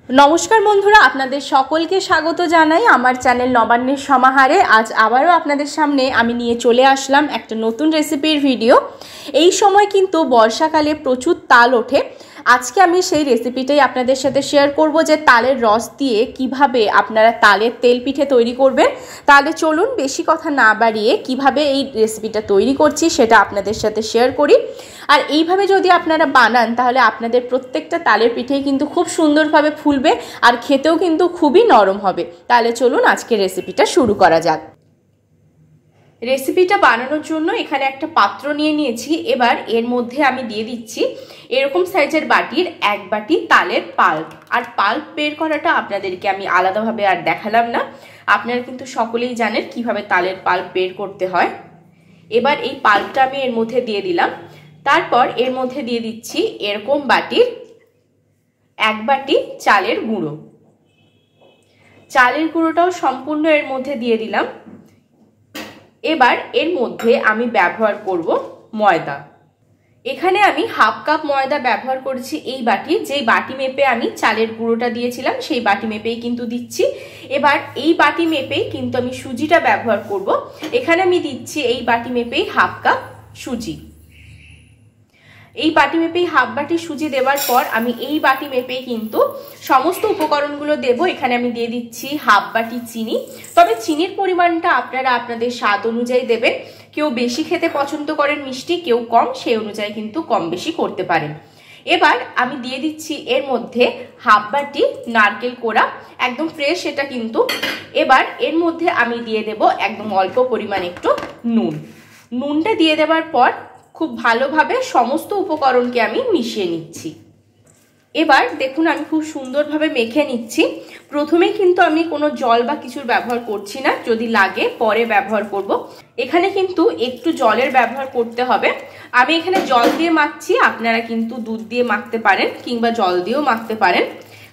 নমস্কার বন্ধুরা, আপনাদের সকলকে স্বাগত জানাই আমার চ্যানেল নবান্নের সমাহারে। আজ আবারও আপনাদের সামনে আমি নিয়ে চলে আসলাম একটা নতুন রেসিপির ভিডিও। এই সময় কিন্তু বর্ষাকালে প্রচুর তাল ওঠে। আজকে আমি সেই রেসিপিটাই আপনাদের সাথে শেয়ার করব যে তালের রস দিয়ে কিভাবে আপনারা তালের তেল পিঠে তৈরি করবেন। তাহলে চলুন বেশি কথা না বাড়িয়ে কিভাবে এই রেসিপিটা তৈরি করছি সেটা আপনাদের সাথে শেয়ার করি। আর এইভাবে যদি আপনারা বানান তাহলে আপনাদের প্রত্যেকটা তালের পিঠেই কিন্তু খুব সুন্দরভাবে ফুলবে আর খেতেও কিন্তু খুবই নরম হবে। তাহলে চলুন আজকে রেসিপিটা শুরু করা যাক। রেসিপিটা বানানোর জন্য এখানে একটা পাত্র নিয়ে নিয়েছি। এবার এর মধ্যে আমি দিয়ে দিচ্ছি এরকম সাইজের বাটির 1 বাটি তালের পাল্প। আর পাল্প বের করাটা আপনাদেরকে আমি আলাদাভাবে আর দেখালাম না, আপনারা কিন্তু সকলেই জানেন কিভাবে তালের পাল্প বের করতে হয়। এবার এই পাল্পটা আমি এর মধ্যে দিয়ে দিলাম। তারপর এর মধ্যে দিয়ে দিচ্ছি এরকম বাটির 1 বাটি চালের গুঁড়ো। চালের গুঁড়োটাও সম্পূর্ণ এর মধ্যে দিয়ে দিলাম। এবার এর মধ্যে আমি ব্যবহার করব ময়দা। এখানে আমি 1/2 কাপ ময়দা ব্যবহার করেছি এই বাটির। যেই বাটি মেপে আমি চালের গুঁড়োটা দিয়েছিলাম সেই বাটি মেপেই কিন্তু দিচ্ছি। এবার এই বাটি মেপেই কিন্তু আমি সুজিটা ব্যবহার করব। এখানে আমি দিচ্ছি এই বাটি মেপেই 1/2 কাপ সুজি। এই বাটি মেপেই 1/2 বাটি সুজি দেওয়ার পর আমি এই বাটি মেপেই কিন্তু সমস্ত উপকরণগুলো দেব। এখানে আমি দিয়ে দিচ্ছি 1/2 বাটি চিনি। তবে চিনির পরিমাণটা আপনারা আপনাদের স্বাদ অনুযায়ী দেবেন। কেউ বেশি খেতে পছন্দ করেন মিষ্টি, কেউ কম, সেই অনুযায়ী কিন্তু কম বেশি করতে পারেন। এবার আমি দিয়ে দিচ্ছি এর মধ্যে 1/2 বাটি নারকেল কোড়া, একদম ফ্রেশ এটা কিন্তু। এবার এর মধ্যে আমি দিয়ে দেব একদম অল্প পরিমাণ একটু নুন। নুনটা দিয়ে দেওয়ার পর খুব ভালোভাবে সমস্ত উপকরণকে আমি মিশিয়ে নিচ্ছি। এবার দেখুন আমি খুব সুন্দরভাবে মেখে নিচ্ছি। প্রথমেই কিন্তু আমি কোনো জল বা কিছুর ব্যবহার করছি না, যদি লাগে পরে ব্যবহার করব। এখানে কিন্তু একটু জলের ব্যবহার করতে হবে। আমি এখানে জল দিয়ে মাখছি, আপনারা কিন্তু দুধ দিয়ে মাখতে পারেন কিংবা জল দিয়েও মাখতে পারেন।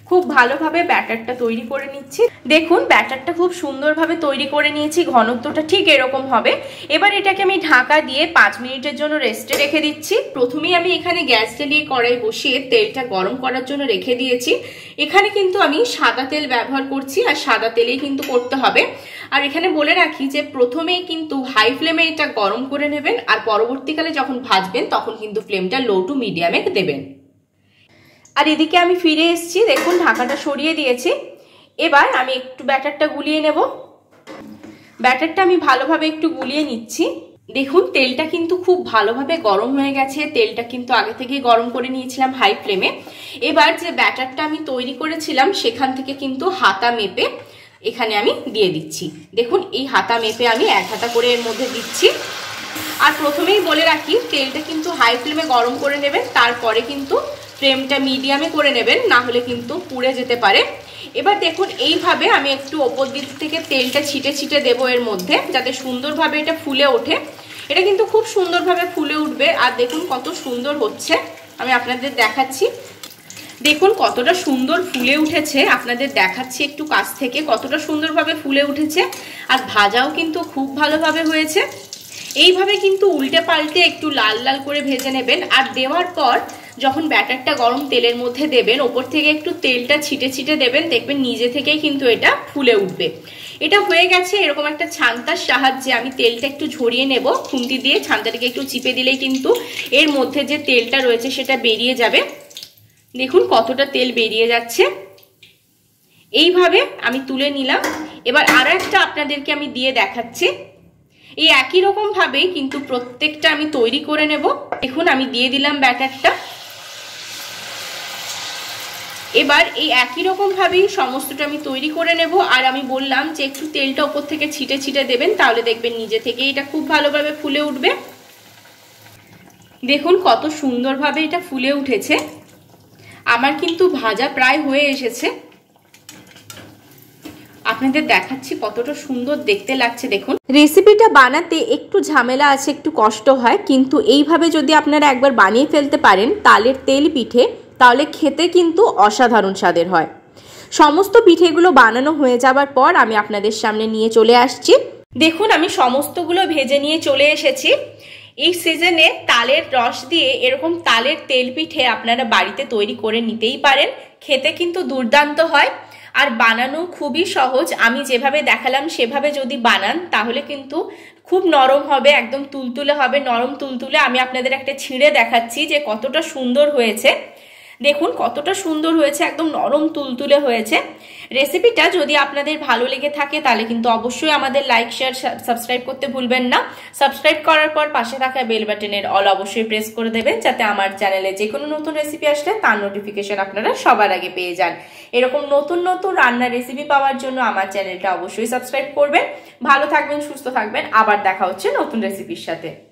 খুব ভালোভাবে ব্যাটারটা তৈরি করে নিচ্ছি। দেখুন ব্যাটারটা খুব সুন্দরভাবে তৈরি করে নিয়েছি, ঘনত্বটা ঠিক এরকম হবে। এবার এটাকে আমি ঢাকা দিয়ে 5 মিনিটের জন্য রেস্টে রেখে দিচ্ছি। প্রথমেই আমি এখানে গ্যাস জ্বালিয়ে কড়াই বসিয়ে তেলটা গরম করার জন্য রেখে দিয়েছি। এখানে কিন্তু আমি সাদা তেল ব্যবহার করছি, আর সাদা তেলেই কিন্তু করতে হবে। আর এখানে বলে রাখি যে প্রথমেই কিন্তু হাই ফ্লেমে এটা গরম করে নেবেন, আর পরবর্তীকালে যখন ভাজবেন তখন কিন্তু ফ্লেমটা লো টু মিডিয়ামে দেবেন। আর এদিকে আমি ফিরে এসেছি, দেখুন ঢাকাটা সরিয়ে দিয়েছি। এবার আমি একটু ব্যাটারটা গুলিয়ে নেব। ব্যাটারটা আমি ভালোভাবে একটু গুলিয়ে নিচ্ছি। দেখুন তেলটা কিন্তু খুব ভালোভাবে গরম হয়ে গেছে। তেলটা কিন্তু আগে থেকেই গরম করে নিয়েছিলাম হাই ফ্লেমে। এবার যে ব্যাটারটা আমি তৈরি করেছিলাম সেখান থেকে কিন্তু হাতা মেপে এখানে আমি দিয়ে দিচ্ছি। দেখুন এই হাতা মেপে আমি 1 হাতা করে এর মধ্যে দিচ্ছি। আর প্রথমেই বলে রাখি তেলটা কিন্তু হাই ফ্লেমে গরম করে নেবেন, তারপরে কিন্তু ফ্লেমটা মিডিয়ামে করে নেবেন, না হলে কিন্তু পুড়ে যেতে পারে। এবার দেখুন এইভাবে আমি একটু ওপর দিক থেকে তেলটা ছিটে ছিটে দেবো এর মধ্যে, যাতে সুন্দরভাবে এটা ফুলে ওঠে। এটা কিন্তু খুব সুন্দরভাবে ফুলে উঠবে। আর দেখুন কত সুন্দর হচ্ছে, আমি আপনাদের দেখাচ্ছি। দেখুন কতটা সুন্দর ফুলে উঠেছে, আপনাদের দেখাচ্ছি একটু কাছ থেকে কতটা সুন্দরভাবে ফুলে উঠেছে। আর ভাজাও কিন্তু খুব ভালোভাবে হয়েছে। এইভাবে কিন্তু উল্টে পাল্টে একটু লাল লাল করে ভেজে নেবেন। আর দেওয়ার পর যখন ব্যাটারটা গরম তেলের মধ্যে দেবেন, ওপর থেকে একটু তেলটা ছিটে ছিটে দেবেন, দেখবেন নিজে থেকেই কিন্তু এটা ফুলে উঠবে। এটা হয়ে গেছে। এরকম একটা ছান্তার সাহায্যে আমি তেলটা একটু ঝরিয়ে নেব। খুন্তি দিয়ে ছান্তাটাকে একটু চিপে দিলেই কিন্তু এর মধ্যে যে তেলটা রয়েছে সেটা বেরিয়ে যাবে। দেখুন কতটা তেল বেরিয়ে যাচ্ছে। এইভাবে আমি তুলে নিলাম। এবার আরো একটা আপনাদেরকে আমি দিয়ে দেখাচ্ছি। এই একই রকম ভাবেই কিন্তু প্রত্যেকটা আমি তৈরি করে নেব। দেখুন আমি দিয়ে দিলাম ব্যাটারটা। এবার এই একই রকম ভাবেই সমস্তটা আমি তৈরি করে নেব। আর আমি বললাম যে একটু তেলটা উপর থেকে ছিটে ছিটে দেবেন, তাহলে দেখবেন নিজে থেকে এটা খুব ভালোভাবে ফুলে উঠবে। দেখুন কত সুন্দরভাবে এটা ফুলে উঠেছে। আমার কিন্তু ভাজা প্রায় হয়ে এসেছে, আপনাদের দেখাচ্ছি কতটা সুন্দর দেখতে লাগছে। দেখুন রেসিপিটা বানাতে একটু ঝামেলা আছে, একটু কষ্ট হয়, কিন্তু এইভাবে যদি আপনারা একবার বানিয়ে ফেলতে পারেন তালের তেল পিঠে, তাহলে খেতে কিন্তু অসাধারণ স্বাদের হয়। সমস্ত পিঠেগুলো বানানো হয়ে যাবার পর আমি আপনাদের সামনে নিয়ে চলে আসছি। দেখুন আমি সমস্তগুলো ভেজে নিয়ে চলে এসেছি। এই সিজনে তালের রস দিয়ে এরকম তালের তেল পিঠে আপনারা বাড়িতে তৈরি করে নিতেই পারেন। খেতে কিন্তু দুর্দান্ত হয় আর বানানো খুবই সহজ। আমি যেভাবে দেখালাম সেভাবে যদি বানান তাহলে কিন্তু খুব নরম হবে, একদম তুলতুলে হবে, নরম তুলতুলে। আমি আপনাদের একটা ছিঁড়ে দেখাচ্ছি যে কতটা সুন্দর হয়েছে। দেখুন কতটা সুন্দর হয়েছে, একদম নরম তুলতুলে হয়েছে। রেসিপিটা যদি আপনাদের ভালো লেগে থাকে তাহলে কিন্তু অবশ্যই আমাদের লাইক শেয়ার সাবস্ক্রাইব করতে ভুলবেন না। সাবস্ক্রাইব করার পর পাশে থাকা বেল বাটনের অল অবশ্যই প্রেস করে দেবেন, যাতে আমার চ্যানেলে যে কোনো নতুন রেসিপি আসলে তার নোটিফিকেশন আপনারা সবার আগে পেয়ে যান। এরকম নতুন নতুন রান্নার রেসিপি পাওয়ার জন্য আমার চ্যানেলটা অবশ্যই সাবস্ক্রাইব করবেন। ভালো থাকবেন, সুস্থ থাকবেন, আবার দেখা হচ্ছে নতুন রেসিপির সাথে।